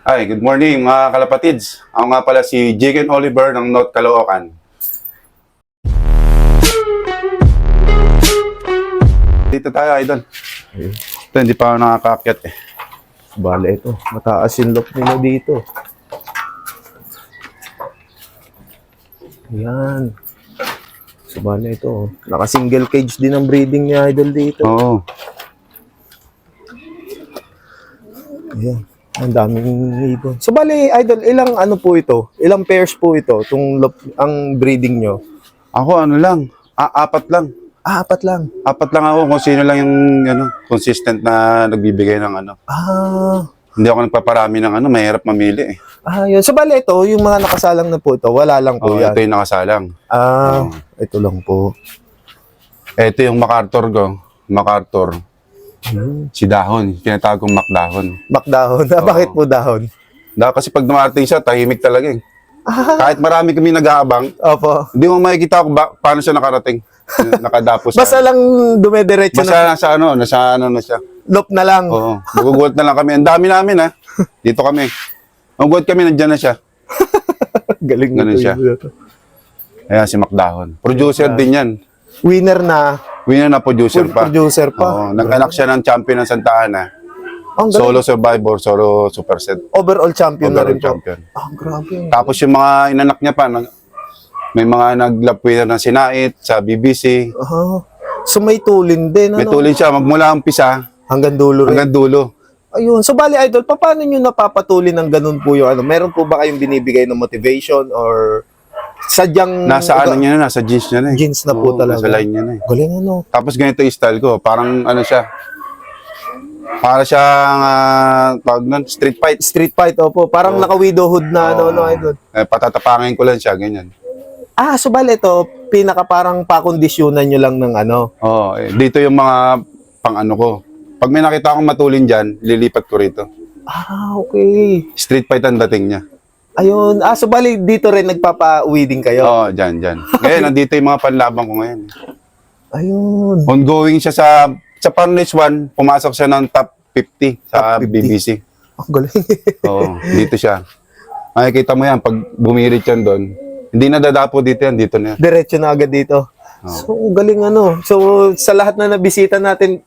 Hi, good morning mga kalapatids. Ako nga pala si Jigen Oliver ng North Caloocan. Dito tayo, idol. Ito, hindi pa ako nakakaakyat eh. Bale ito, mataas yung lock nila dito. Ayan. So bale ito, naka-single cage din ang breeding ni Idol dito. Oo. Ayan, ang daming ibon. So bale Idol, ilang ano po ito? Ilang pairs po ito, ang breeding nyo? Ako ano lang, apat lang. Apat lang. Apat lang ako kung sino lang yung consistent na nagbibigay ng ano. Hindi ako nagpaparami ng ano, mahirap mamili eh. Yun. So bale ito, yung mga nakasalang na po ito, wala lang po yan. Ito yung nakasalang. Ito lang po. Ito yung MacArthur ko. MacArthur. Si Dahon, tinatawag kong MacDahon. Bakdahon. Bakit po dahon? Kasi pag dumarating siya, tahimik talaga eh. Kahit marami kami nag-aabang, Opo. hindi mo makikita kung paano siya nakarating. Nakadapos siya. Basta lang dumediretso Basta na. nasa ano na siya. Loop na lang. Oo. Magugulat na lang kami. Ang dami namin ha. Dito kami. Magugulat kami, nandyan na siya. Galing na Ganun to siya. yun. Ayan, si MacDahon. Producer din yan. Winner na. Winner na producer pa. Producer pa. Oo. Nag-anak siya ng champion ng Santa Ana. Ang galing. Solo Survivor, Solo Superset. Overall champion na Overall rin po. champion. Grabe. Tapos yung mga inanak niya pa, may mga nag-lap winner ng Sinait sa BBC. So may tulin din. May Ano? tulin siya, magmula umpisa Hanggang dulo rin. hanggang dulo. Ayun. So bali Idol, paano nyo napapatulin ng ganun po yung ano? Meron po ba kayong binibigay ng motivation or sadyang... Nasa ano niya na, nasa jeans niya na eh. Jeans na po Oo, talaga. Nasa line niya na eh. Galing ano. Tapos ganito yung style ko, parang ano siya, para siyang tawag nun, street fight. Street fight, opo. Parang naka-widowhood na ano, Idol. Patatapangin ko lang siya, ganyan. So bali ito, pinaka parang pakondisyonan nyo lang ng ano. Oo, dito yung mga pang ano ko. Pag may nakita akong matulin dyan, lilipat ko rito. Okay. Street fight ang dating niya. Ayun. So bali dito rin nagpapa-weeding kayo. Oo, dyan. Ngayon, nandito yung mga panlaban ko ngayon. Ayun. Ongoing siya sa Parnage 1, pumasok siya ng top 50 sa Top 50. BBC. Ang galing. Oo, dito siya. Makikita mo yan, pag bumirit yan doon, hindi na dadapo dito yan, dito na yan. Diretso na agad dito. So, ang galing ano. So, sa lahat na nabisita natin,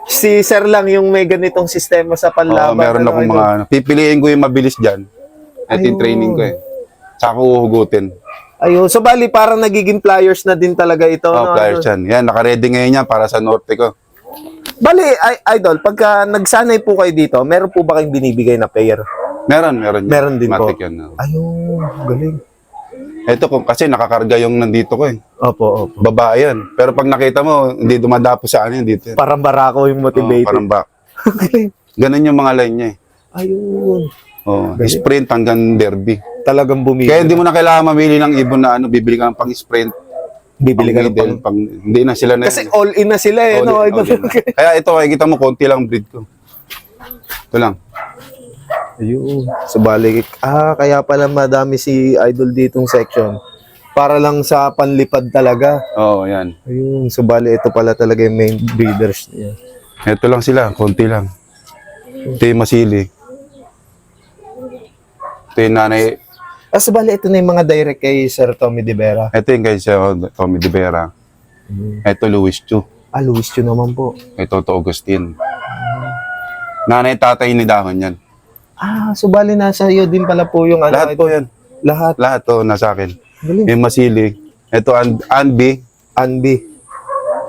si Sir lang yung may ganitong sistema sa Oo, panlaban. meron ano, akong Idol? mga, pipiliin ko yung mabilis dyan. Ito yung Ayun. training ko eh. Saka ko uhugutin. Ayun. So, bali, parang nagiging flyers na din talaga ito. Oh, no? flyers yan. Yan, naka-ready ngayon yan para sa norte ko. Bali, Idol, pagka nagsanay po kayo dito, meron po ba kayong binibigay na pair? Meron yan. Meron din po. Matik yan. Ayun. Galing. Ito kasi nakakarga yung nandito ko eh. Opo. Babae yan. Pero pag nakita mo, hindi dumadapo sa ano yan dito. Yan. Parang barako yung motivated. Parang back. Galing. Ganun yung mga line niya eh. Ayun. Sprint hanggang derby. Talagang bumili. Kaya hindi mo na kailangan mamili ng ibon na ano, bibili ka ng pang-sprint, Bibili ka ng middle, hindi na sila na Kasi all in na sila eh. All No? in, all in. Kaya ito, makikita mo, konti lang breed ko. Ito lang. Ayun. So balik. Kaya pala madami si Idol ditong section. Para lang sa panlipad talaga. Oo, yan. Ayun. So bali, ito pala talaga yung main breeders niya. Ito lang sila, konti lang. Ito yung masili. Ito yung nanay. So bali, ito na yung mga direct kay Sir Tommy De Vera. Ito yung kay Tommy De Vera. Ito Luis Chu. Luis Chu naman po. Ito to Agustin. Nanay tatay ni Dahon yan. So bali, nasa iyo din pala po yung ano. Lahat po yan. Lahat. Lahat to nasa akin. Galing. Yung masili. Ito Anbi. Anbi.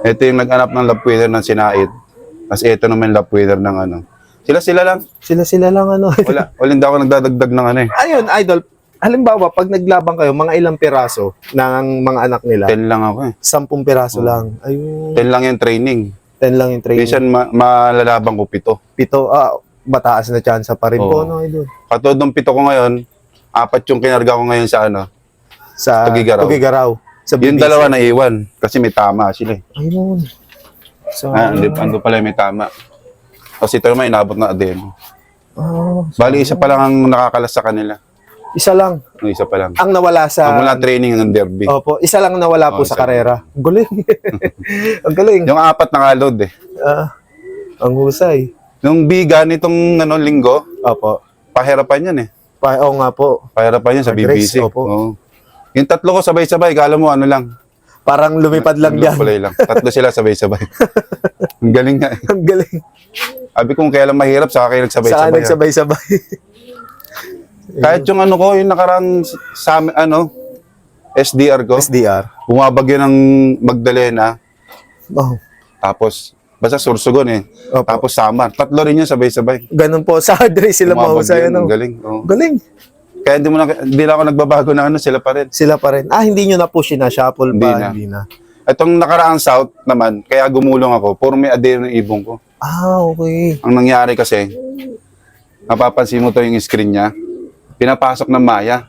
Ito yung nag-anap ng lap winner ng Sinait. Tapos ito naman lap winner ng ano. Sila lang. Sila lang ano. Wala hindi ako nagdadagdag ng ano eh. Ayun, Idol. Halimbawa, pag naglabang kayo, mga ilang piraso ng mga anak nila? 10 lang ako eh. 10 piraso lang. Ayun. 10 lang yung training. 10 lang yung training. Minsan malalabang ko 7. 7, mataas na chance pa rin po, no, Idol? Katulad ng 7 ko ngayon, 4 yung kinarga ko ngayon sa ano. Sa Tugigaraw. Sa Yung BBC. dalawa na iwan kasi may tama sila eh. Ayun. So, Ando pala may tama. Kasi ito naman inabot na demo. so, Bali isa pa lang ang nakakalas sa kanila. isa lang Yung isa pa lang. ang nawala sa... Mula training ng derby. Opo, isa lang ang nawala po sa isa. karera. Ang galing. Ang galing. Yung 4 nakalod eh. Ang husay. Yung biga nitong linggo, Opo. pahirapan yan eh. Oo nga po. Pahirapan yan sa Address, BBC. opo. Oo. Yung tatlo ko sabay-sabay, kala mo ano lang. Parang lumipad lang Yung dyan. kulay lang. Tatlo sila sabay-sabay. Ang galing nga eh. Ang galing. Sabi kung kailan mahirap, saka kayo Saan nagsabay-sabay. nagsabay-sabay? Kahit yung ano ko, yung nakarang sa ano, SDR ko, SDR. bumabagyo ng Magdalena, Oh. tapos, basta Sursogon eh. Opo. Tapos Samar. Tatlo rin yun sabay-sabay. Ganun po. Sa address sila Bumabagyo mahusay. yun, Ano? ang galing. Oo. Galing. Kaya hindi na ako nagbabago na ano, sila pa rin. Sila pa rin. Hindi nyo na push na. Shuffle Hindi pa. na. Hindi na. Itong nakaraang South naman, kaya gumulong ako, puro may adeno ng ibong ko. Okay. Ang nangyari kasi, mapapansin mo to yung screen niya, pinapasok ng Maya.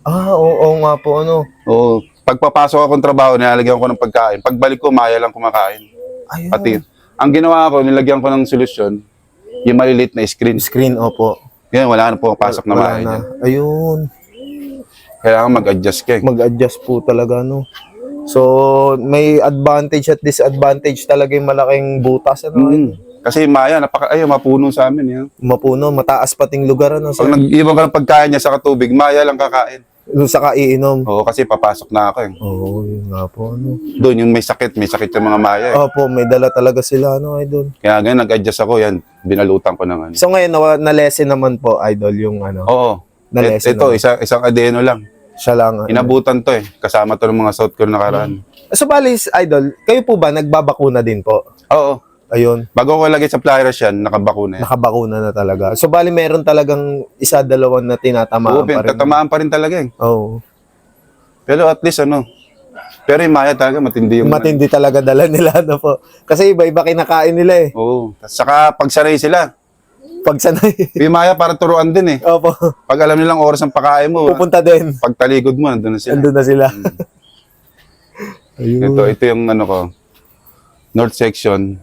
Oo nga po. Ano? O, pagpapasok akong trabaho, nilalagyan ko ng pagkain. Pagbalik ko, Maya lang kumakain. Ayun. Pati, ang ginawa ko, nilagyan ko ng solusyon, yung maliliit na screen. Screen, opo. Yan, wala na po pasok na Wala Maya na. niya. Ayun. Kailangan mag-adjust ka eh. Mag-adjust po talaga, no? So, may advantage at disadvantage talaga yung malaking butas, ano? Kasi yung Maya, mapuno sa amin yan. Mapuno, mataas pating lugar, ano? Pag nag-ibang ka ng pagkain niya sa katubig, Maya lang kakain. Doon sa kaiinom. Oo, kasi papasok na ako eh. Oo, yun nga po, ano? Doon yung may sakit yung mga Maya eh. Opo, may dala talaga sila, ano, idol? Kaya ganyan, nag-adjust ako yan. Binalutan ko ng ano. So, ngayon, na-lesson naman po, idol, yung ano? Oo. Na-lesson Ito, naman. isang adeno lang. Siya lang, ano? Inabutan to eh. Kasama to ng mga South Korean nakaraan. So, balis, idol, kayo po ba nagbabakuna din po? Oo. Ayun, Bago ko lagay sa flyers yan, nakabakuna yan. nakabakuna na talaga. So, bali, meron talagang isa, dalawan na Oo, tinatamaan pa rin. tatamaan pa rin talaga eh. Oo. Pero at least ano, pero yung Maya talaga matindi yung... Matindi talaga dala nila, ano po. Kasi iba-iba kinakain nila eh. Oo. Saka pagsanay sila. Pag sanay. Yung Maya para turuan din eh. Opo. Pag alam nilang oras ng pakain mo, Pupunta din. pag talikod mo, nandun na sila. Andun na sila. Ayun. Ito yung ano ko, North Section,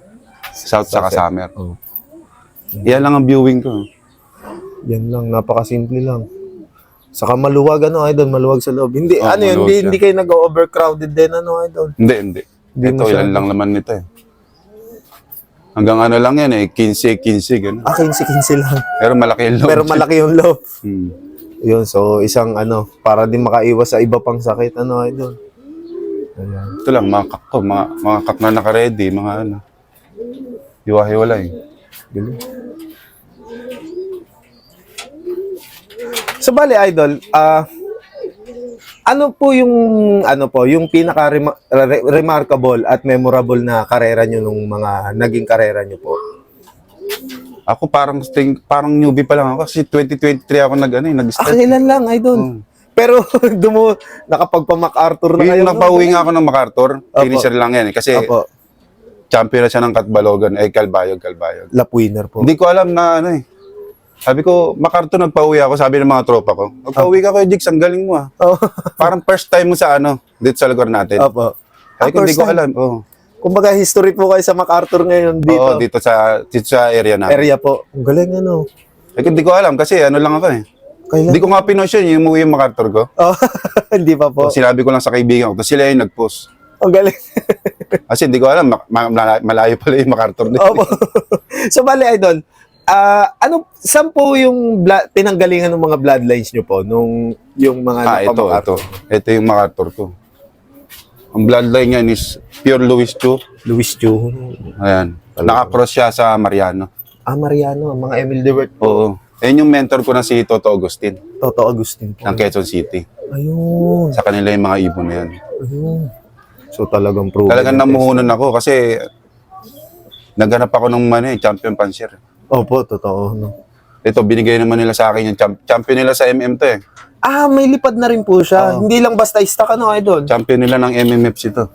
South saka Summer. Oh. Yan lang ang viewing ko. Yan lang, napakasimple lang. Saka maluwag, ano, idol, maluwag sa loob. Hindi, Oh, ano yun, maluwag siya. hindi kayo nag-overcrowded din, ano, idol. Hindi. Hindi Ito, masyado. ilan lang naman nito eh. Hanggang ano lang yan eh, 15, gano'n. 15 lang. Pero malaki yung loob. Pero malaki yung loob. Hmm. Yun, so isang ano, para din makaiwas sa iba pang sakit, ano, idol. Ayan. Ito lang, mga kak to, mga kak na naka-ready, mga ano. Hiwa-hiwalay. Galing. So bali idol, ano po yung pinaka remarkable at memorable na karera nyo nung mga naging karera nyo po? Ako parang newbie pa lang ako kasi 2023 ako nag-start. Kailan lang idol. Hmm. Pero nakapagpa-MacArthur na kayo. Yung napauwi nga ako ng MacArthur, Opo. finisher lang yan eh. Kasi Opo, champion na siya ng Katbalogan, Calbayog. lap winner po. Hindi ko alam na ano eh. Sabi ko, MacArthur nagpauwi ako, sabi ng mga tropa ko. Nagpauwi ka ko, Jigs, ang galing mo ah. Oh. Parang first time mo sa ano, dito sa lugar natin. Opo. Sabi ko, hindi First ko time. alam. Oh. Kumbaga history po kayo sa MacArthur ngayon dito. Oo, dito sa area natin. Area po. Ang galing ano. Sabi ko, hindi ko alam kasi ano lang ako eh. Kailan? Hindi ko nga pinost yun, yung umuwi yung MacArthur ko. Oh, hindi pa po. So, sinabi ko lang sa kaibigan ko, tapos sila yung nag-post. Ang galing. Kasi hindi ko alam, malayo pala yung MacArthur nito. Opo. So, bali, idol, saan po yung pinanggalingan ng mga bloodlines nyo po? Nung yung mga Ito. Ito yung MacArthur ko. Ang bloodline niya is pure Louis Chu. Luis Chu. Ayan. Naka-cross siya sa Mariano. Mariano, mga Emil Dewert po. Oo. Ayan yung mentor ko na si Toto Agustin Toto Agustin po. ng Quezon City. Ayun. Sa kanila yung mga ibon na yan. Ayun. So, talagang proven. Talagang namuhunan ako kasi naghanap ako ng champion pansier. Opo, totoo. No? Ito, binigay naman nila sa akin yung champion nila sa MM to eh. May lipad na rin po siya. Hindi lang basta stock, ano, idol? Champion nila ng MMFC to.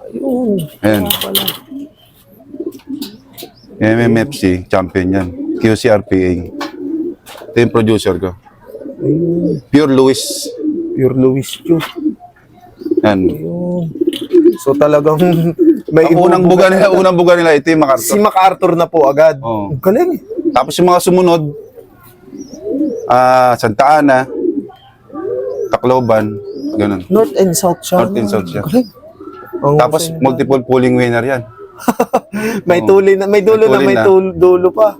Ayun. Ayan. MMFC, champion yan. QCRPA. Ito yung producer ko. Ayun. Pure Louis. Pure Luis Chu. Yan. Ayun. So, talagang may Ang unang buga nila, ito yung Si MacArthur. MacArthur na po agad. Oo. Ang galing. Tapos yung mga sumunod, Santa Ana, Tacloban, ganun. North and South siya. North and South siya. Ang galing. Ang Tapos husay na- multiple pooling winner yan. may tuli na, may dulo May na, tuli may na. dulo pa.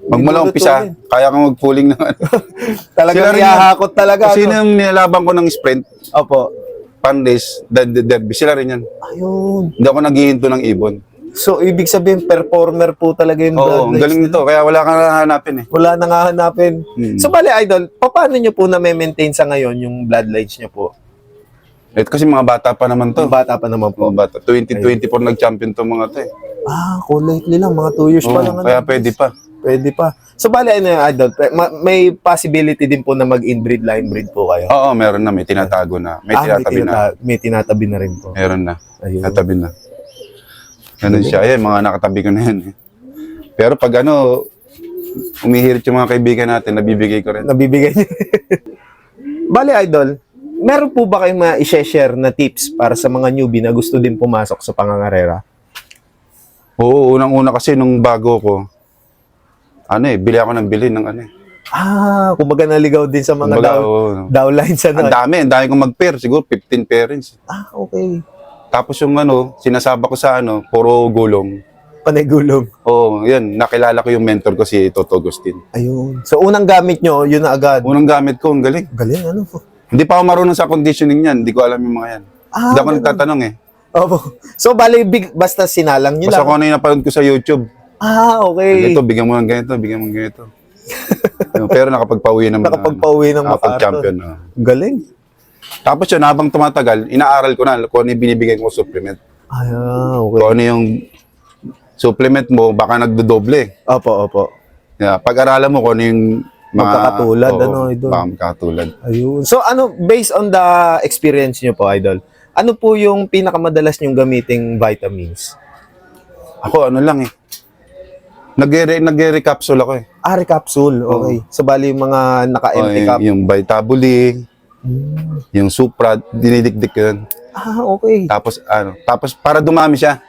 Magmula umpisa, kaya kang mag-pulling ng ano. Talagang Sila rin yan. ihahakot talaga. Kasi ano? yung nilalaban ko ng sprint, Opo. pan-race, derby, sila rin yan. Ayun. Hindi ako naghihinto ng ibon. So, ibig sabihin, performer po talaga yung Oo, ang bloodlines galing nila. nito. Kaya wala kang hahanapin eh. Wala nang hahanapin. Hmm. So, bali, Idol, paano nyo po na-maintain sa ngayon yung bloodlines nyo po? Eh, kasi mga bata pa naman to. Yung bata pa naman po. Mga bata. 2024 nag-champion to mga to eh. Lately lang. Mga 2 years pa Oo, lang. kaya pwede pa. Pwede pa. So, bali, ano yung Idol? May possibility din po na mag-inbreed, line breed po kayo? Oo, meron na. May tinatago na. May tinatabi na. May tinatabi na rin po. Meron na. Ayun. Tinatabi na. Ganun siya. Ayan, mga nakatabi ko na yan eh. Pero pag ano, umihirit yung mga kaibigan natin, nabibigay ko rin. Nabibigay niyo. Bali, Idol, meron po ba kayong ma-share na tips para sa mga newbie na gusto din pumasok sa pangangarera? Oo, unang-una kasi nung bago ko, bili ako ng bili ng ano eh. Kumbaga naligaw din sa mga Kumbaga, oo. downlines. Ang dami kong mag-pair, siguro 15 pairings. Okay. Tapos yung sinasaba ko sa puro gulong. Panay-gulong. Oo, yan, nakilala ko yung mentor ko si Toto Agustin. Ayun. So, unang gamit nyo, yun na agad. Unang gamit ko, ang galing. Galing, ano po? Hindi pa ako marunong sa conditioning yan, hindi ko alam yung mga yan. Hindi ako ganun. nagtatanong eh. Opo. So, bali, basta sinalang nyo Basta lang. kung ano yung napanood ko sa YouTube. Okay. Ito, bigyan mo ng ganito, bigyan mo ng ganito. Pero nakapagpauwi naman. Nakapagpauwi ng nakapag-champion. Galing. Tapos yun, habang tumatagal, inaaral ko na kung ano yung binibigay ko supplement. Okay. Kung ano yung supplement mo, baka nagdodoble. Opo. Yeah, pag-aralan mo kung ano yung Magkakatulad, Idol? Baka magkakatulad. Ayun. So, based on the experience nyo po, Idol, ano po yung pinakamadalas nyong gamiting vitamins? Ako, lang eh. Nag-recapsule ako eh. Recapsule. Okay. So, bali yung mga naka-empty cup. Yung Vitabuli, yung Supra, dinidikdik yun. Okay. Tapos para dumami siya.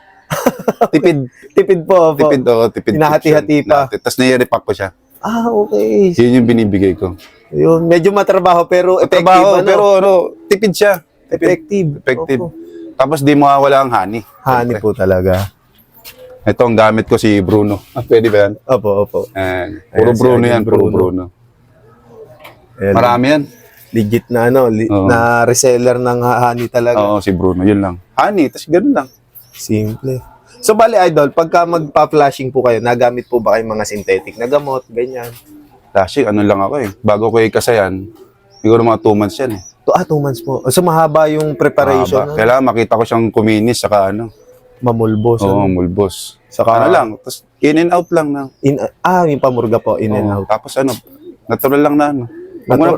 Tipid. Tipid po. Tipid. Hinahati-hati pa. Tapos nai-repack ko siya. Okay. Yun yung binibigay ko. Yun, medyo matrabaho pero effective. Trabaho, pero tipid siya. Effective. Effective. Tapos di mawawala ang honey. Honey po talaga. Ito ang gamit ko si Bruno. Pwede ba yan? Opo. Puro Ayan, si Bruno Idol yan, puro Bruno. Ayan, Marami yan. legit na Oo. na reseller ng honey talaga. Oo, si Bruno, yun lang. Honey, tapos ganun lang. Simple. So, bali, Idol, pagka magpa-flashing po kayo, nagamit po ba kayong mga synthetic na gamot, ganyan? Flashing, lang ako eh. Bago ko ikasayan, siguro mga 2 months yan eh. 2 months po. So, mahaba yung preparation. Mahaba. Kailangan makita ko siyang kuminis, saka Mamulbos. mulbos. Saka, Tapos in and out lang na. yung pamurga po, in and Oo, out. Tapos natural lang na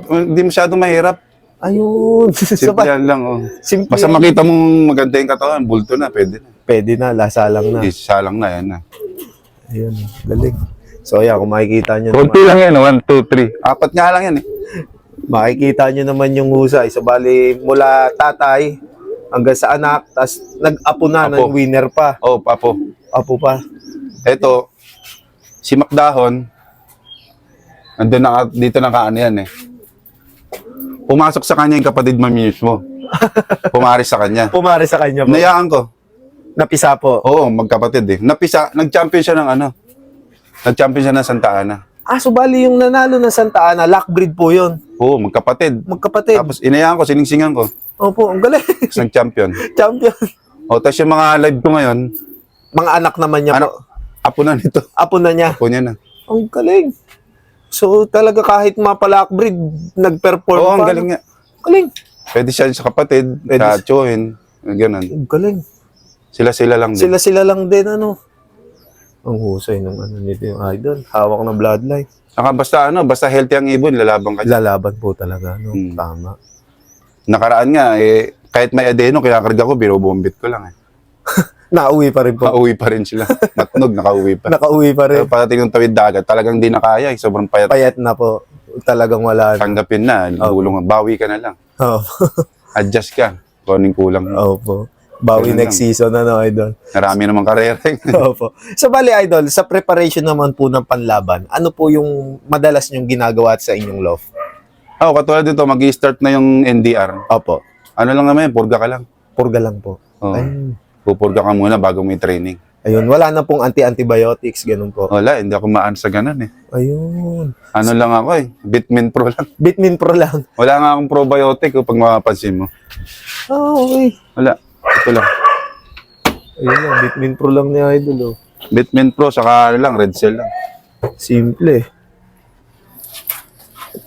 hindi masyadong mahirap. Ayun. Simple yan lang. Simple. Basta makita mong maganda yung katawan, bulto na, pwede na. Pwede na, lasa lang na. Isa lang na, yan na. Ayun, galing. So, ayan, kung makikita nyo Konti lang yan, 1, 2, 3. 4 nga lang yan eh. makikita nyo naman yung husay. So, bali, mula tatay hanggang sa anak, tas nag-apo na, Apo. ng winner pa. Oh, papo. Apo pa. Ito, si Macdahon, dito nakaano yan eh. Pumasok sa kanya yung kapatid mismo. Pumaris sa kanya. Pumari sa kanya po. Nayaan ko. Napisa po. Oo, magkapatid eh. Nag-champion siya ng Nag-champion siya ng Santa Ana. So bali yung nanalo ng Santa Ana, lock breed po yun. Oo, magkapatid. Magkapatid. Tapos inayaan ko, siningsingan ko. Opo, ang galing. Tapos nag-champion. Champion. O, tapos yung mga live ko ngayon, Mga anak naman niya po. apo na nito. Apo na niya. Apo niya na. Ang galing. So talaga kahit mapalock breed, nag-perform Oo, ang pa, galing no? nga. Galing. Pwede siya sa kapatid, Pwede sa tsuhin, ganun. Ang galing. Sila lang din. Sila lang din, ano. Ang husay ng nito yung idol. Hawak ng bloodline. Saka basta healthy ang ibon, lalaban ka. Lalaban po talaga, no? Hmm. Tama. Nakaraan nga, kahit may adeno, kinakarga ko, binubombit ko lang eh. Nakauwi pa rin po. Nakauwi pa rin sila. Matnog, nakauwi pa. Nakauwi pa rin. Pero pagdating ng tawid dagat, talagang di na kaya. Sobrang payat. Payat na po. Talagang wala na. Tanggapin na. Gulong, bawi ka na lang. Opo. Adjust ka. Kung anong kulang. Opo. Bawi Ganun next lang. season, ano, idol. Marami namang karera. Opo. So, bali, idol, sa preparation naman po ng panlaban, ano po yung madalas nyong ginagawa sa inyong loft? Katulad dito, mag-i-start na yung NDR. Opo. Ano lang naman, purga ka lang. Purga lang po. Oo. Ay, Pupurga ka muna bago may training. Ayun, wala na pong anti-antibiotics, ganun po. Wala, hindi ako maan sa ganun eh. Ayun. Ano lang ako eh, Vitamin Pro lang. Vitamin Pro lang. Wala nga akong probiotic kung mapapansin mo. Ah, okay. Wala, ito lang. Ayun lang, Vitamin Pro lang ni Idol, oh. Vitamin Pro, saka ano lang, Red Cell lang. Simple.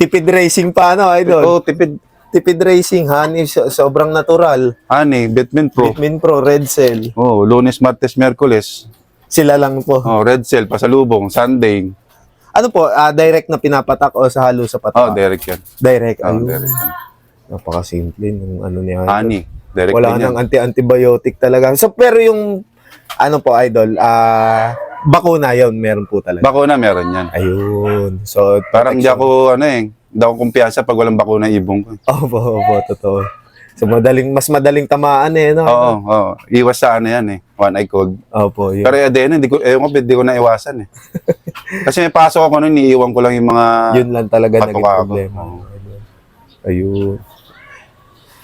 Tipid racing pa, ano, Idol? Oo, tipid. Tipid racing, honey, sobrang natural. Honey, Vitamin Pro. Vitamin Pro, Red Cell. Oh, Lunes, Martes, Miyerkules. Sila lang po. Oh, Red Cell, pasalubong, Sunday. Ano po, direct na pinapatak o sa halo sa Oh, patak? direct yan. Direct. Oh, Ayun. direct yan. Napakasimple ng ano niya. Idol. Honey, direct Wala din yan. nang anti-antibiotic talaga. So, pero yung, ano po, Idol, bakuna yon meron po talaga. Bakuna, meron yan. Ayun. So, Parang hindi ako, hindi ako kumpiyansa pag walang bakuna ibong ko. opo, totoo. So, mas madaling tamaan no? Oo. Iwas sa yan eh. One eye cold. Opo, yun. Pero yun, hindi ko na iwasan eh. Kasi may pasok ako nun, iniiwan ko lang yung mga... Yun lang talaga naging Patuka ako. problema. Ayun.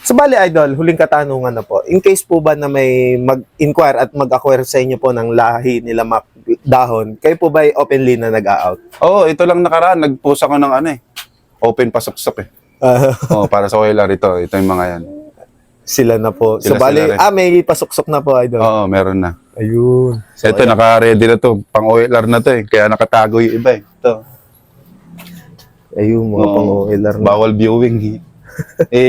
So, bali, Idol, huling katanungan na po. In case po ba na may mag-inquire at mag-acquire sa inyo po ng lahi nila dahon, kayo po ba openly na nag-a-out? Oo, ito lang nakaraan. Nag-post ako ng open pasok-sok eh. Para sa oiler ito. Ito yung mga yan. Sila na po. So, Sila bali, rin. may pasuksok na po, Idol. Oo, meron na. Ayun. So, ito, naka-ready na to. Pang-oiler na to eh. Kaya nakatago yung iba eh. Ito. Ayun, mga pang-oiler na. Bawal viewing.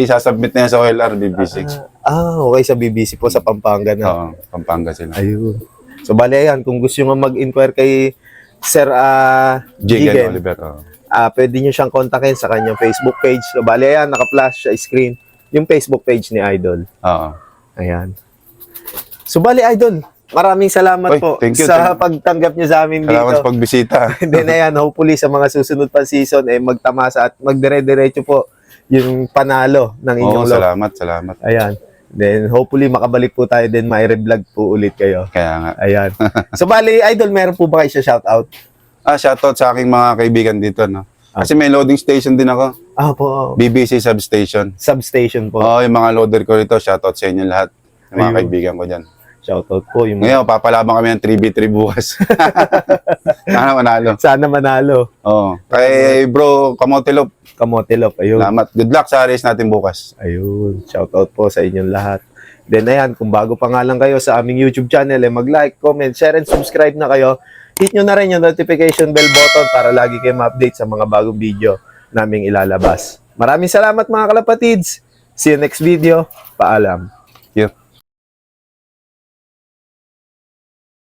Sasubmit na yan sa OLR, BBC. Okay, sa BBC po, sa Pampanga na. Oo, Pampanga sila. Ayun. So, bali, ayan, kung gusto nyo mag-inquire kay Sir Jigen Jigen, Oliver. Oo. pwede nyo siyang kontakin sa kanyang Facebook page. So, bali, ayan, naka-flash sa screen yung Facebook page ni Idol. Oo. Ayan. So, bali, Idol, maraming salamat Oy, po thank you, sa pagtanggap nyo sa amin Salamat dito. sa pagbisita. Then, ayan, hopefully, sa mga susunod pa season, magtamasa at magdire-diretso po yung panalo ng Oo, inyong loob. salamat. Ayan. Then, hopefully, makabalik po tayo din, ma-revlog po ulit kayo. Kaya nga. Ayan. So, bali, Idol, meron po ba kayo siya shoutout? Shoutout sa aking mga kaibigan dito, no? Kasi may loading station din ako. Po. BBC Substation. Substation po. Oo, yung mga loader ko rito, shoutout sa inyo lahat. Yung mga Ayun. kaibigan ko dyan. Shoutout po. Yung Ngayon, papalaban kami ng 3v3 bukas. Sana manalo. Sana manalo. Oo. Kay bro, Kamotilop. Kamotilop. Ayun. Salamat. Good luck sa race natin bukas. Ayun. Shoutout po sa inyong lahat. Then, ayan, kung bago pa nga lang kayo sa aming YouTube channel, mag-like, comment, share, and subscribe na kayo. Hit nyo na rin yung notification bell button para lagi kayo ma-update sa mga bagong video naming ilalabas. Maraming salamat mga kalapatids. See you next video. Paalam. Here.